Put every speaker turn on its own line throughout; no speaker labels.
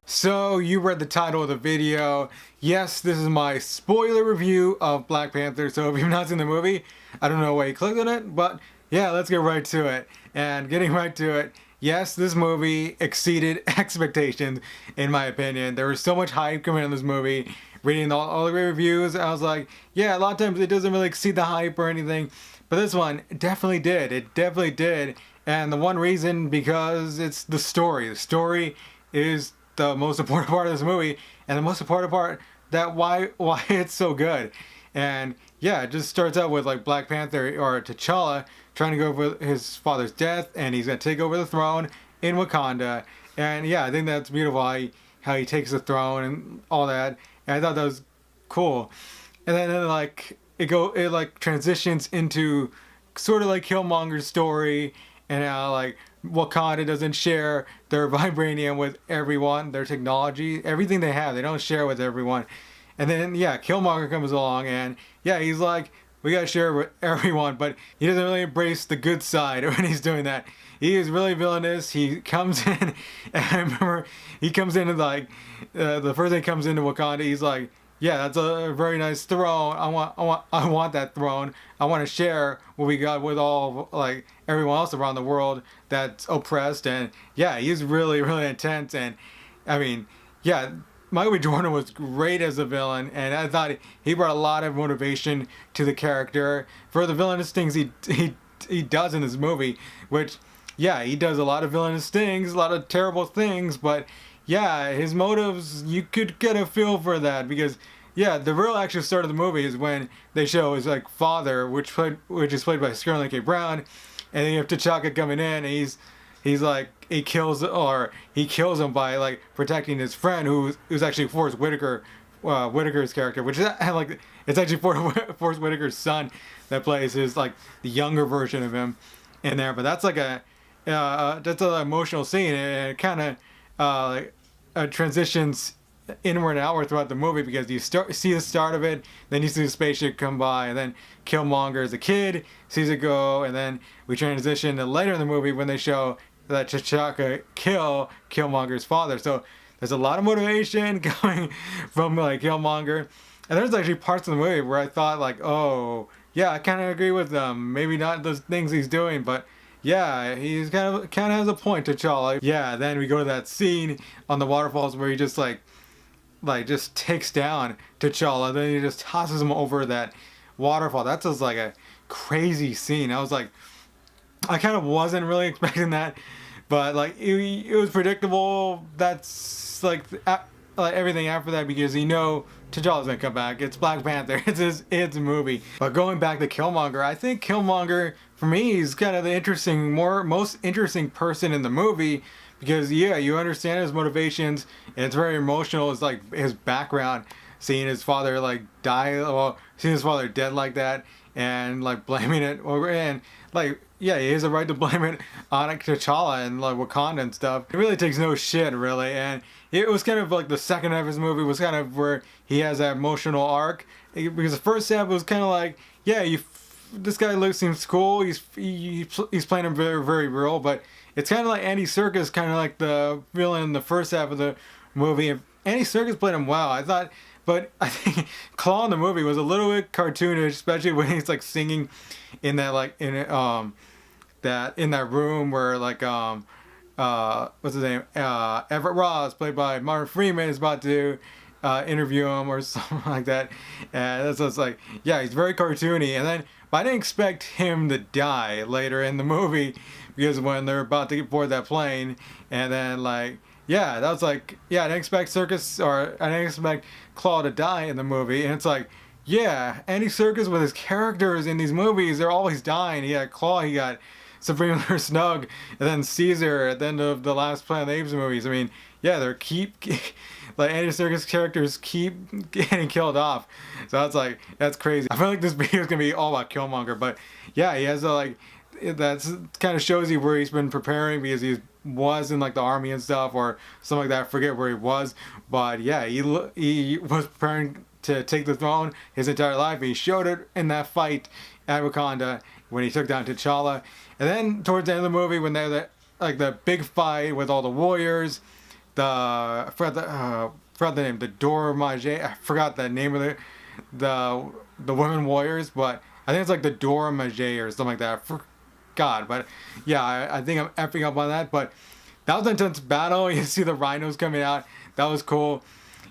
So you read the title of the video. Yes, this is my spoiler review of Black Panther. So if you've not seen the movie, I don't know why you clicked on it, but yeah, let's get right to it. And getting right to it, yes, this movie exceeded expectations, in my opinion. There was so much hype coming in this movie. Reading all the reviews, I was like, yeah, a lot of times it doesn't really exceed the hype or anything. But this one definitely did. It definitely did. And the one reason, because it's the story. The story is the most important part of this movie, and the most important part that why it's so good. And yeah, it just starts out with like Black Panther or T'Challa trying to go over his father's death, and he's gonna take over the throne in Wakanda. And yeah, I think that's beautiful how he takes the throne and all that. And I thought that was cool. And then like it like transitions into sort of like Killmonger's story, and how like Wakanda doesn't share their vibranium with everyone, their technology, everything they have, they don't share with everyone. And then yeah, Killmonger comes along, and yeah, he's like, we gotta share with everyone, but he doesn't really embrace the good side when he's doing that. He is really villainous. He comes in, and I remember he comes in and like the first thing he comes into Wakanda, he's like, yeah, that's a very nice throne. I want that throne. I want to share what we got with all like everyone else around the world that's oppressed. And yeah, he's really, really intense. And I mean, yeah, Michael B. Jordan was great as a villain, and I thought he brought a lot of motivation to the character for the villainous things he does in this movie. Which, yeah, he does a lot of villainous things, a lot of terrible things, but yeah, his motives, you could get a feel for that, because yeah, the real actual start of the movie is when they show his like father, which is played by Sterling K. Brown, and then you have T'Chaka coming in, and he's like he kills him by like protecting his friend who's actually Forrest Whitaker's character, which is like it's actually Forrest Whitaker's son that plays his like the younger version of him in there. But that's like that's an emotional scene, and it kind of transitions inward and outward throughout the movie, because you see the start of it, then you see the spaceship come by, and then Killmonger as a kid sees it go, and then we transition to later in the movie when they show that T'Chaka Killmonger's father. So there's a lot of motivation coming from like Killmonger, and there's actually parts of the movie where I thought like, oh yeah, I kind of agree with them. Maybe not the things he's doing, but yeah, he's kind of has a point, T'Challa. Yeah, then we go to that scene on the waterfalls where he just like just takes down T'Challa. Then he just tosses him over that waterfall. That's just like a crazy scene. I was like, I kind of wasn't really expecting that, but like it was predictable. That's like everything after that, because you know T'Challa's gonna come back. It's Black Panther. It's a movie. But going back to Killmonger, I think Killmonger for me is kind of the most interesting person in the movie, because yeah, you understand his motivations, and it's very emotional. It's like his background, seeing his father like die, well, seeing his father dead like that, and like blaming it over, and like yeah, he has a right to blame it on T'Challa and like Wakanda and stuff. It really takes no shit, really. And it was kind of like the second half of his movie was kind of where he has that emotional arc, because the first half was kind of like, yeah, this guy seems cool. He's playing him very, very real, but it's kind of like Andy Serkis, kind of like the villain in the first half of the movie. And Andy Serkis played him well, I thought. But I think Claw in the movie was a little bit cartoonish, especially when he's like singing in that like in that room where like what's his name, Everett Ross, played by Martin Freeman, is about to interview him or something like that. And that's just like, yeah, he's very cartoony. And then, but I didn't expect him to die later in the movie, because when they're about to board that plane, and then like, yeah, that was like, yeah, I didn't expect I didn't expect Claw to die in the movie. And it's like, yeah, Andy Serkis with his characters in these movies, they're always dying. He had Claw, he got Supreme Snug, and then Caesar at the end of the last Planet of the Apes movies. I mean, yeah, like Andy Serkis characters keep getting killed off. So that's that's crazy. I feel like this video is gonna be all about Killmonger, but yeah, he has that's kind of shows you where he's been preparing, because he was in like the army and stuff or something like that. I forget where he was, but yeah, he was preparing to take the throne his entire life. He showed it in that fight at Wakanda when he took down T'Challa. And then towards the end of the movie, when they're the big fight with all the warriors, I forgot the name, the Dora Milaje. I forgot the name of the women warriors, but I think it's like the Dora Milaje or something like that. I forgot, but yeah, I think I'm effing up on that. But that was an intense battle. You see the rhinos coming out. That was cool.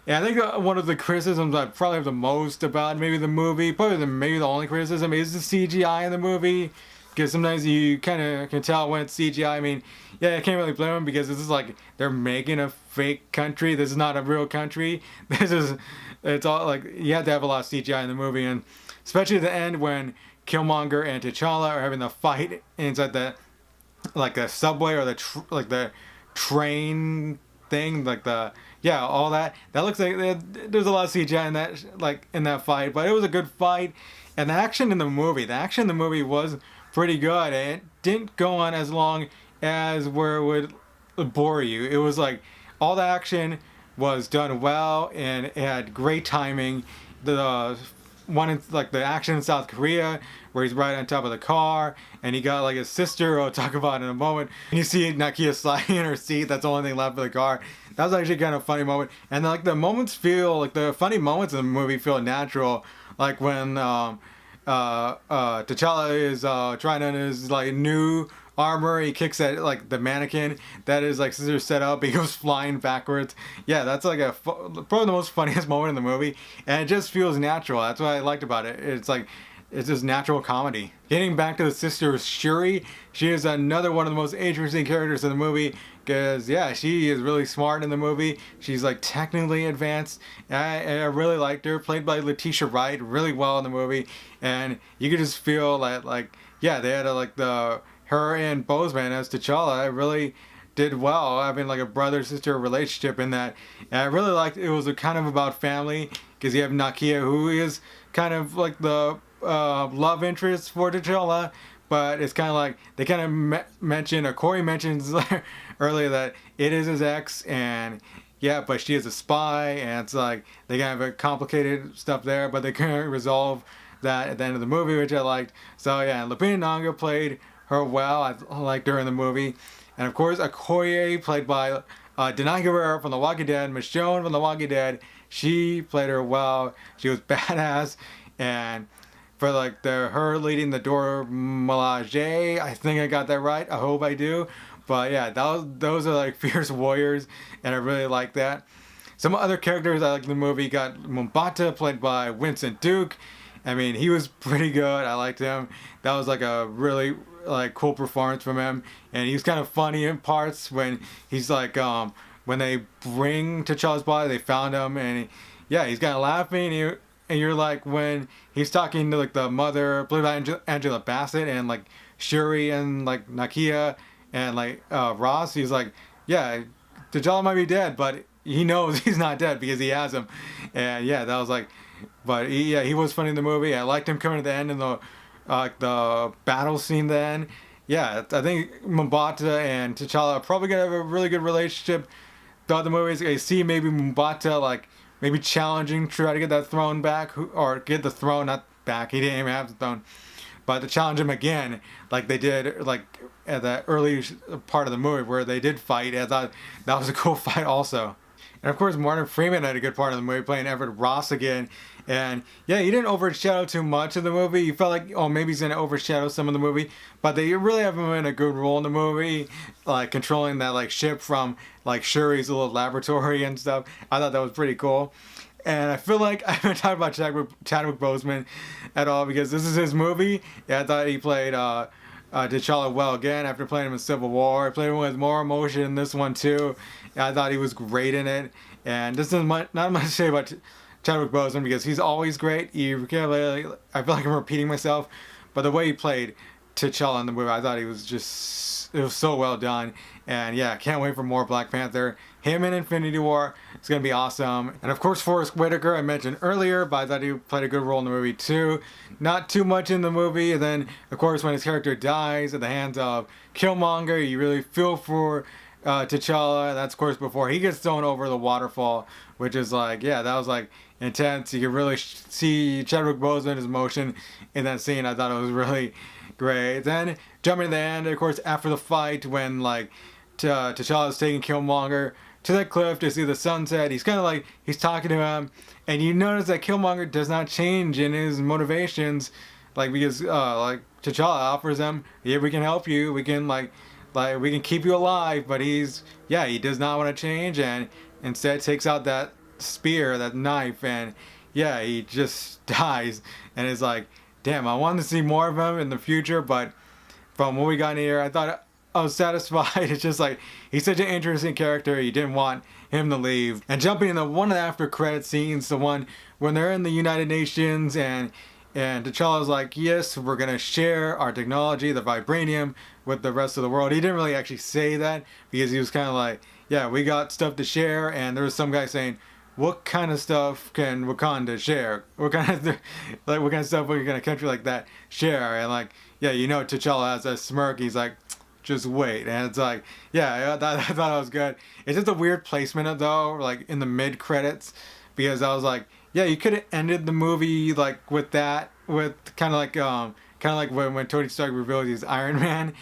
Yeah, I think one of the criticisms I probably have the most about maybe the movie, maybe the only criticism, is the CGI in the movie. Because sometimes you kind of can tell when it's CGI. I mean, yeah, I can't really blame them because this is like they're making a fake country. This is not a real country. It's all like you have to have a lot of CGI in the movie, and especially at the end when Killmonger and T'Challa are having the fight inside the subway or the train thing, all that. That looks like there's a lot of CGI in that in that fight, but it was a good fight, and the action in the movie was pretty good, and it didn't go on as long as where it would bore you. It was like all the action was done well, and it had great timing. The one in the action in South Korea where he's right on top of the car and he got his sister, I'll talk about in a moment, and you see Nakia sliding in her seat. That's the only thing left of the car. That was actually kind of a funny moment, and the moments feel the funny moments in the movie feel natural, like when T'Challa is trying on his new armor. He kicks at the mannequin that is scissors set up. He goes flying backwards. Yeah, that's probably the most funniest moment in the movie, and it just feels natural. That's what I liked about it. It's just natural comedy. Getting back to the sister Shuri, she is another one of the most interesting characters in the movie because she is really smart in the movie. She's technically advanced. I really liked her. Played by Letitia Wright really well in the movie, and you could just feel that they had her and Boseman as T'Challa really did well, having a brother-sister relationship in that. And I really liked it. Was kind of about family because you have Nakia, who is kind of the love interest for T'Challa, but it's kind of they kind of mention, or Corey mentions earlier, that it is his ex, and but she is a spy, and it's they kind of have complicated stuff there, but they couldn't resolve that at the end of the movie, which I liked. So Lupita Nyong'o played her well. I liked her in the movie. And of course, Okoye, played by Denai Guerrero from The Walking Dead, Michonne from The Walking Dead, she played her well. She was badass, and for her leading the Dora Milaje, I think I got that right. I hope I do. But those are fierce warriors, and I really like that. Some other characters I like in the movie got M'Bata, played by Winston Duke. I mean, he was pretty good. I liked him. That was a really cool performance from him, and he's kind of funny in parts when he's when they bring T'Challa's body, they found him, and he's kind of laughing, and you're when he's talking to the mother, played by Angela Bassett, and Shuri and Nakia and Ross, he's T'Challa might be dead, but he knows he's not dead because he has him, and that was but he was funny in the movie. I liked him coming at the end in the battle scene then. I think M'Bata and T'Challa are probably going to have a really good relationship throughout the movies. I see maybe M'Bata maybe challenging to try to get that throne back, or get the throne, not back, he didn't even have the throne, but to challenge him again they did at the early part of the movie where they did fight. I thought that was a cool fight also. And of course, Martin Freeman had a good part of the movie, playing Everett Ross again. And he didn't overshadow too much of the movie. You felt maybe he's going to overshadow some of the movie. But they really have him in a good role in the movie, controlling that ship from Shuri's little laboratory and stuff. I thought that was pretty cool. And I feel I haven't talked about Chadwick Boseman at all because this is his movie. I thought he played T'Challa well again after playing him in Civil War. I played him with more emotion in this one too. I thought he was great in it. And this is not much to say about Chadwick Boseman because he's always great. I feel I'm repeating myself, but the way he played T'Challa in the movie, I thought it was so well done. And can't wait for more Black Panther. Him in Infinity War, it's going to be awesome. And of course, Forrest Whitaker, I mentioned earlier, but I thought he played a good role in the movie too. Not too much in the movie. And then, of course, when his character dies at the hands of Killmonger, you really feel for T'Challa. That's, of course, before he gets thrown over the waterfall, which is that was intense. You can really see Chadwick Boseman, his emotion in that scene. I thought it was really great. Then jumping to the end, of course, after the fight, when like T'Challa's taking Killmonger to that cliff to see the sunset, he's kind of like, he's talking to him, and you notice that Killmonger does not change in his motivations, like, because like T'Challa offers him, yeah, we can help you, we can like we can keep you alive, but he does not want to change, and instead takes out that spear, that knife, and yeah, he just dies, and it's like, damn, I wanted to see more of him in the future, but from what we got in here, I thought I was satisfied. It's just like, he's such an interesting character, you didn't want him to leave. And jumping into one of the after credit scenes, the one when they're in the United Nations, and T'Challa's like, yes, we're gonna share our technology, the vibranium, with the rest of the world. He didn't really actually say that, because he was kind of like, yeah, we got stuff to share, and there was some guy saying, what kind of stuff can Wakanda share? What kind of stuff can a country like that share? And like, yeah, T'Challa has a smirk. He's like, just wait. And it's like, yeah, I thought it was good. It's just a weird placement though, like in the mid credits, because I was like, yeah, you could have ended the movie like with that, with kind of like when Tony Stark revealed he's Iron Man.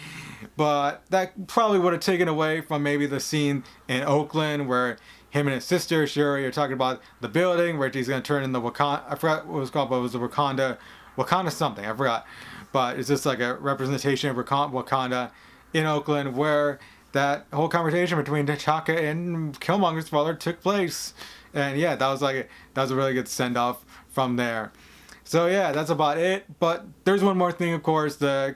But that probably would have taken away from maybe the scene in Oakland where him and his sister Shuri are talking about the building where he's going to turn into Wakanda. I forgot what it was called, but it was the Wakanda something. I forgot. But it's just like a representation of Wakanda in Oakland, where that whole conversation between T'Chaka and Killmonger's father took place. And yeah, that was a really good send off from there. So yeah, that's about it. But there's one more thing, of course, the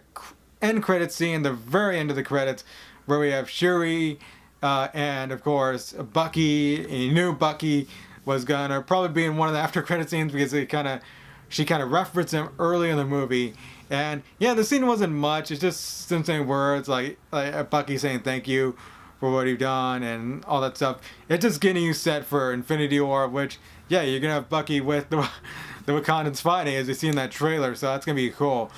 end credit scene, the very end of the credits, where we have Shuri and of course Bucky. He knew Bucky was gonna probably be in one of the after credit scenes, because she kind of referenced him early in the movie. And yeah, the scene wasn't much. It's just some saying words like Bucky saying thank you for what you've done and all that stuff. It's just getting you set for Infinity War, which yeah, you're gonna have Bucky with the Wakandans fighting, as you see in that trailer. So that's gonna be cool.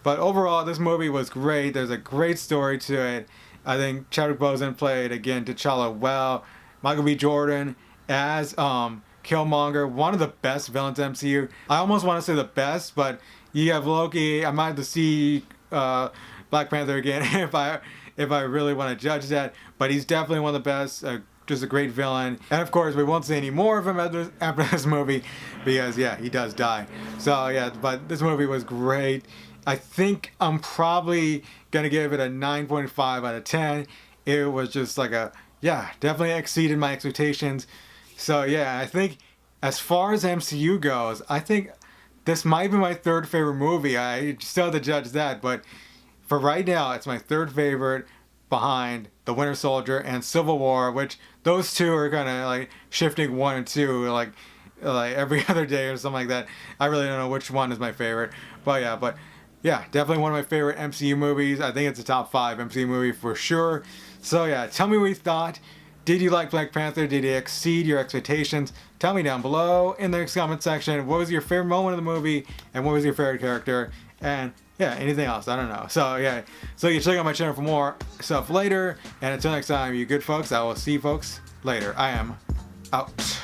But overall, this movie was great. There's a great story to it. I think Chadwick Boseman played, again, T'Challa well. Michael B. Jordan as Killmonger, one of the best villains in MCU. I almost want to say the best, but you have Loki. I might have to see Black Panther again if I really want to judge that. But he's definitely one of the best. Just a great villain. And of course, we won't see any more of him after this movie, because yeah, he does die. So yeah, but this movie was great. I think I'm probably gonna give it a 9.5 out of 10. It was just like definitely exceeded my expectations. So yeah, I think as far as MCU goes, I think this might be my third favorite movie. I still have to judge that, but for right now, it's my third favorite, behind The Winter Soldier and Civil War, which those two are kind of like shifting 1 and 2, like every other day or something like that. I really don't know which one is my favorite, but yeah, definitely one of my favorite MCU movies. I think it's a top 5 MCU movie for sure. So yeah, tell me what you thought. Did you like Black Panther? Did it exceed your expectations? Tell me down below in the comment section. What was your favorite moment of the movie? And what was your favorite character? And yeah, anything else, I don't know. So yeah, so you can check out my channel for more stuff later. And until next time, you good folks, I will see you folks later. I am out.